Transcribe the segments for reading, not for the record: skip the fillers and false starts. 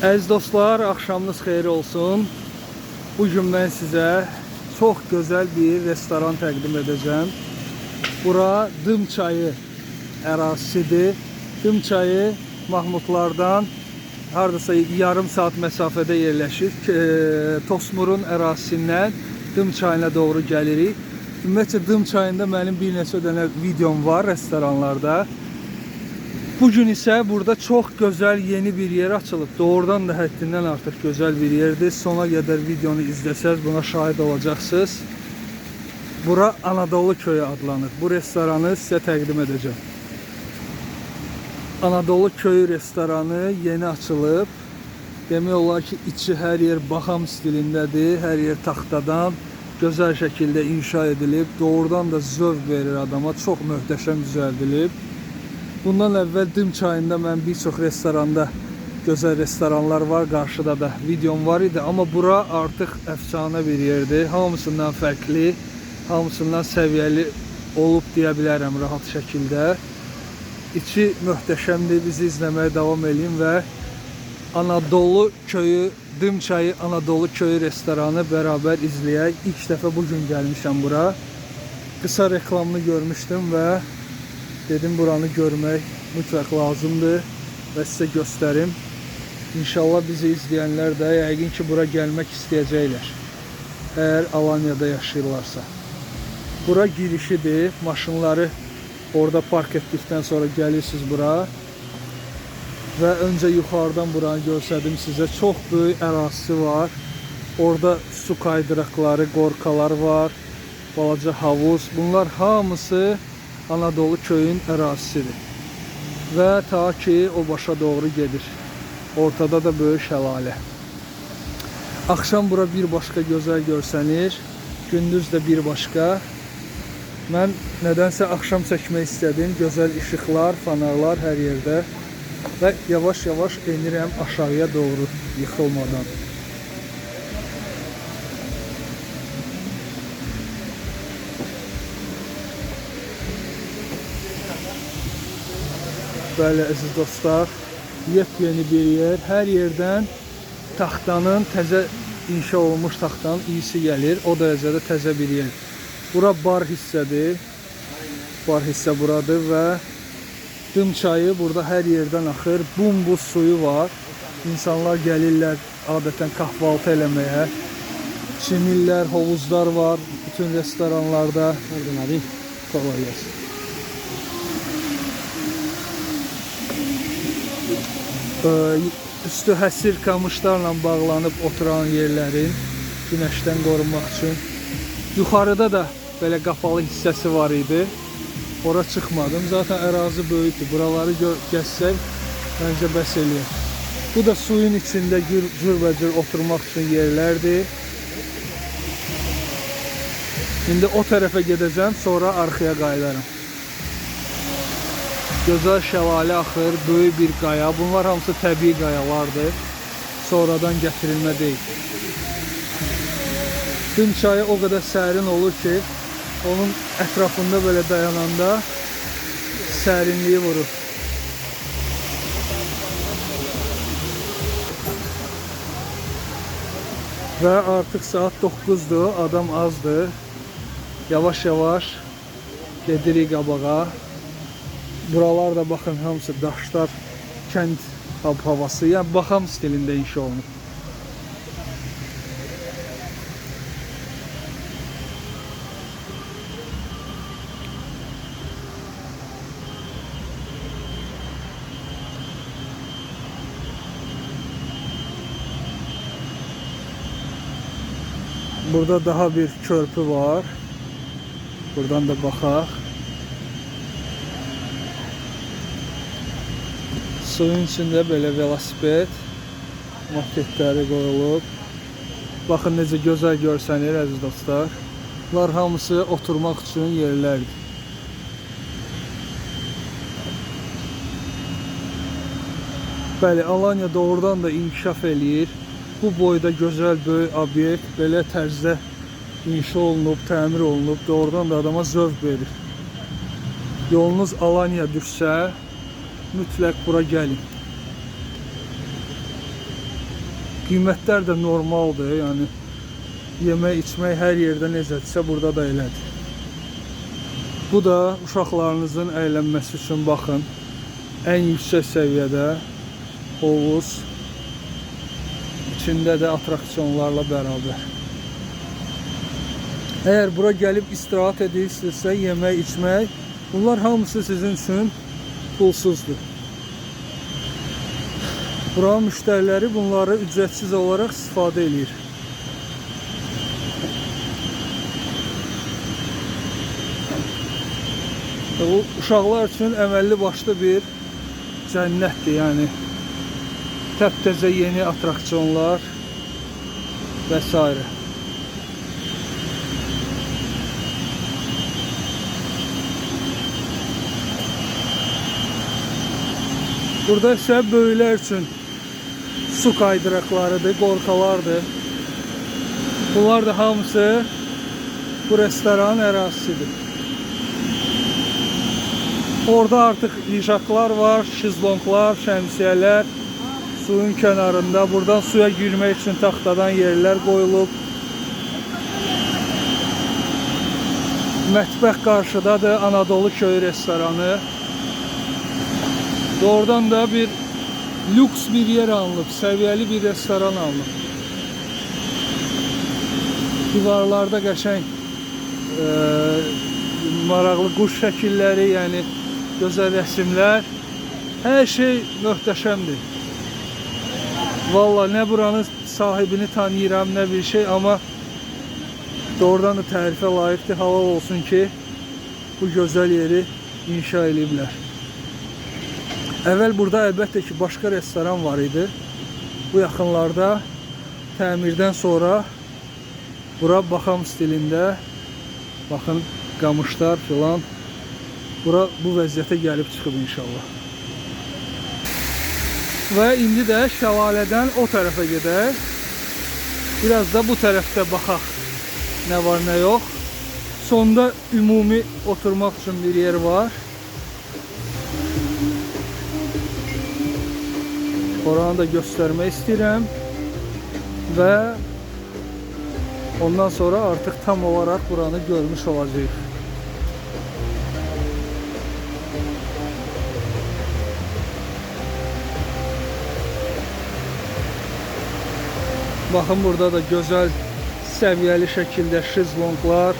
Əziz dostlar, axşamınız xeyir olsun. Bugün mən sizə çox gözəl bir restoran təqdim edəcəm. Bura Dım çayı ərazisidir. Dım çayı Mahmudlardan hardasa yarım saat məsafədə yerləşir. Tosmurun ərazisindən Dım çayına doğru gəlirik. Ümumiyyətlə Dım çayında mənim bir neçə dənə videom var restoranlarda. Bugün ise burada çok güzel yeni bir yer açılıb. Doğrudan da həddindən artıq güzel bir yerdir. Sona kadar videonu izleseniz buna şahit olacaksınız. Bura Anadolu Köyü adlanır. Bu restoranı size təqdim edeceğim. Anadolu Köyü restoranı yeni açılıb. Demək olar ki içi her yer baxam stilindədir. Her yer taxtadan güzel şekilde inşa edilib. Doğrudan da zövq verir adama. Çok möhtəşəm düzəldilib. Bundan əvvəl Dım çayında mən bir çox restoranda gözəl restoranlar var, qarşıda da videom var idi, amma bura artıq əfsanə bir yerdir. Hamısından fərqli, hamısından səviyyəli olub deyə bilərəm rahat şəkildə. İçi möhtəşəmdir. Bizi izləməyə davam edin və Anadolu Köyü, Dım çayı Anadolu Köyü restoranı beraber izləyək. İlk dəfə bugün gəlmişəm bura. Qısa reklamını görmüşdüm və dedim buranı görmək mütləq lazımdır və sizə göstərim. İnşallah bizi izləyənlər də yəqin ki bura gəlmək istəyəcəklər. Əgər Alanya'da yaşayırlarsa. Bura girişidir. Maşınları orada park etdikdən sonra gəlirsiniz bura. Və öncə yuxarıdan buranı göstərdim sizə. Çox böyük ərazisi var. Orada su kaydıraqları, qorkalar var. Balaca havuz. Bunlar hamısı Anadolu Köyün ərazisidir. Və ta ki o başa doğru gedir. Ortada da böyük şəlalə. Axşam bura bir başqa gözəl görsənir. Gündüz də bir başqa. Mən nədənsə axşam çəkmək istədim. Gözəl işıqlar, fanarlar hər yerdə. Və yavaş-yavaş enirəm aşağıya doğru yıxılmadan. Bəli əziz dostlar, yepyeni bir yer. Hər yerdən taxtanın, təzə inşa olmuş taxtanın iyisi gəlir. O dərəcədə təzə bir yer. Bura bar hissədir. Bar hissə buradır və Dım çayı burada hər yerdən axır. Buz suyu var. İnsanlar gəlirlər adətən kahvaltı eləməyə. Çimirlər, hovuzlar var. Bütün restoranlarda. Kolay gelsin. Üstü həsir kamışlarla bağlanıb oturan yerlərin günəşdən qorunmaq üçün. Yuxarıda da belə qapalı hissəsi var idi. Ora çıxmadım. Zaten ərazi böyükdür. Buraları gəzsək məncə bəs eləyir. Bu da suyun içində cürbəcür oturmaq üçün yerlərdir. İndi o tərəfə gedəcəm, sonra arxaya qayıdaram. Gözəl şəlalə axır, böyük bir qaya. Bunlar hamısı təbii qayalardır. Sonradan gətirilmə deyil. Dım çayı o qədər sərin olur ki, onun ətrafında belə dayananda sərinliyi vurur. Və artıq saat 9'dur, adam azdır. Yavaş-yavaş gedirik qabağa. Buralar da bakın hamısı daşlar, kənd havası, yani baxam stilində inşa olunub. Burada daha bir körpü var. Buradan da baxaq. Suyun içində belə velosiped maketləri qoyulub. Baxın necə gözəl görsənir əziz dostlar. Bunlar hamısı oturmaq üçün yerlərdir. Bəli, Alanya doğrudan da inkişaf eləyir. Bu boyda gözəl böyük obyekt belə tərzdə inşa olunub, təmir olunub. Doğrudan da adama zövq verir. Yolunuz Alanya düşsə mütləq bura gəlin. Qiymətlər də normaldır, yəni yemək, içmək hər yerdə necədirsə burada da elədir. Bu da uşaqlarınızın əylənməsi üçün baxın, ən yüksək səviyyədə hovuz, içində də atraksiyonlarla bərabər. Əgər bura gəlib istirahat edirsinizsə, yemək, içmək, bunlar hamısı sizin üçün pulsuzdur. Buranın müştəriləri bunları ücretsiz olarak istifadə edir. Bu uşaqlar üçün əməlli başlı bir cənnətdir, yəni təptəzə yeni atraksiyonlar və s. Burada isə böyüklər üçün su kaydıraklarıdır, qorxalardır. Bunlar da hamısı bu restoranın ərazisidir. Orada artıq lijaklar var, şizlonglar, şəmsiyələr suyun kənarında. Buradan suya girmək üçün taxtadan yerlər qoyulub. Mətbəx qarşıdadır, Anadolu Köyü restoranı. Doğrudan da bir lüks bir yer alınıb, səviyyəli bir restoran alınıb. Divarlarda qəşəng maraqlı quş şəkilləri, yəni gözəl rəsmlər. Hər şey möhtəşəmdir. Vallahi nə buranın sahibini tanıyıram, nə bir şey, amma doğrudan da tərifə layiqdir. Halal olsun ki, bu gözəl yeri inşa ediblər. Əvvəl burada əlbəttə ki, başqa restoran var idi. Bu yaxınlarda təmirdən sonra bura baxam stilində, baxın, qamışlar filan, bura bu vəziyyətə gəlib çıxıb inşallah. Və indi də şəlalədən o tərəfə gedək. Biraz da bu tərəfdə baxaq, nə var, nə yox. Sonda ümumi oturmaq üçün bir yer var. Oranı da göstermek istəyirəm və ondan sonra artık tam olarak buranı görmüş olacağıq. Bakın burada da güzel səviyyəli şəkildə şezlonglar,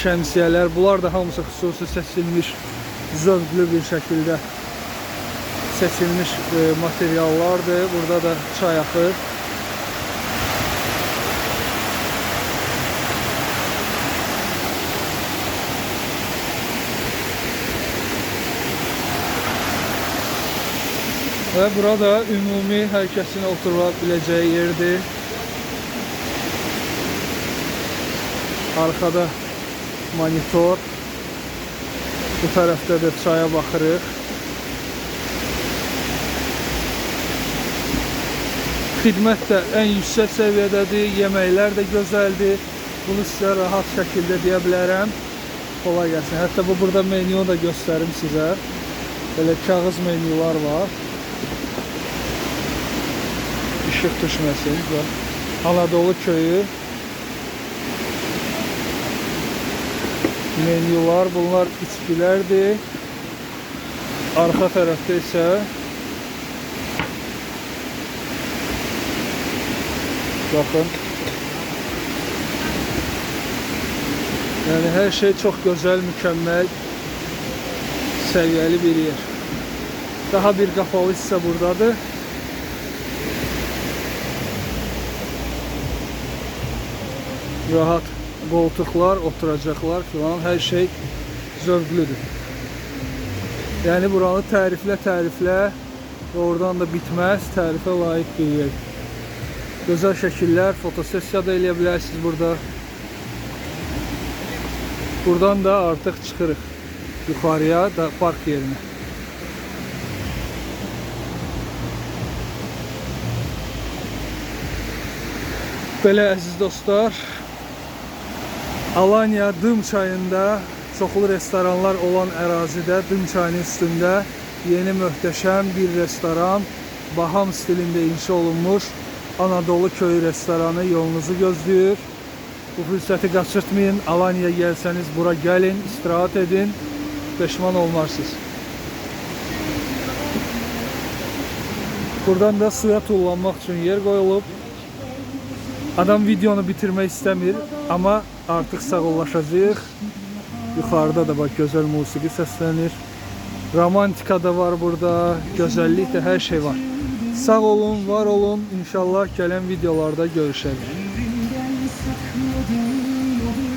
şəmsiyələr, bunlar da hamısı xüsusi seçilmiş, zövqlü bir şəkildə seçilmiş materiallardır. Burada da çay axır. Və burada ümumi hər kəsin oturula biləcəyi yerdir. Arkada monitor. Bu tərəfdə də çaya baxırıq. Xidmət də ən yüksək səviyyədədir, yeməklər də gözəldir. Bunu sizə rahat şəkildə deyə bilərəm. Kolay gəlsin. Hətta bu burada menyu da göstərim sizə. Belə kağız menyular var. İşıq düşməsin. Anadolu Köyü menyular, bunlar içkilərdir. Arxa tərəfdə isə bakın. Yani her şey çok güzel, mükemmel, səviyyəli bir yer. Daha bir qapalı hissə buradadır. Rahat koltuklar, oturacaklar filan, her şey zövqlüdür. Yani buranı təriflə doğrudan da bitməz, tərifə layiq bir yer. Gözəl şəkillər, fotosessiya da eləyə bilərsiniz burada. Buradan da artıq çıxırıq yuxarıya da park yerinə. Belə əziz dostlar, Alanya Dım çayında çoxlu restoranlar olan ərazidə, Dım çayının üstündə yeni möhtəşəm bir restoran, Baham stilində inşa olunmuş Anadolu Köyü restoranı yolunuzu gözləyir. Bu fürsəti qaçırtmayın. Alanya'ya gelseniz bura gəlin, istirahat edin. Peşman olmarsınız. Buradan da suya tullanmaq üçün yer qoyulub. Adam videonu bitirmək istəmir, amma artıq sağollaşacaq. Yuxarıda da bax gözəl musiqi səslənir. Romantika da var burada, gözəllik də, hər şey var. Sağ olun, var olun. İnşallah gələn videolarda görüşərik.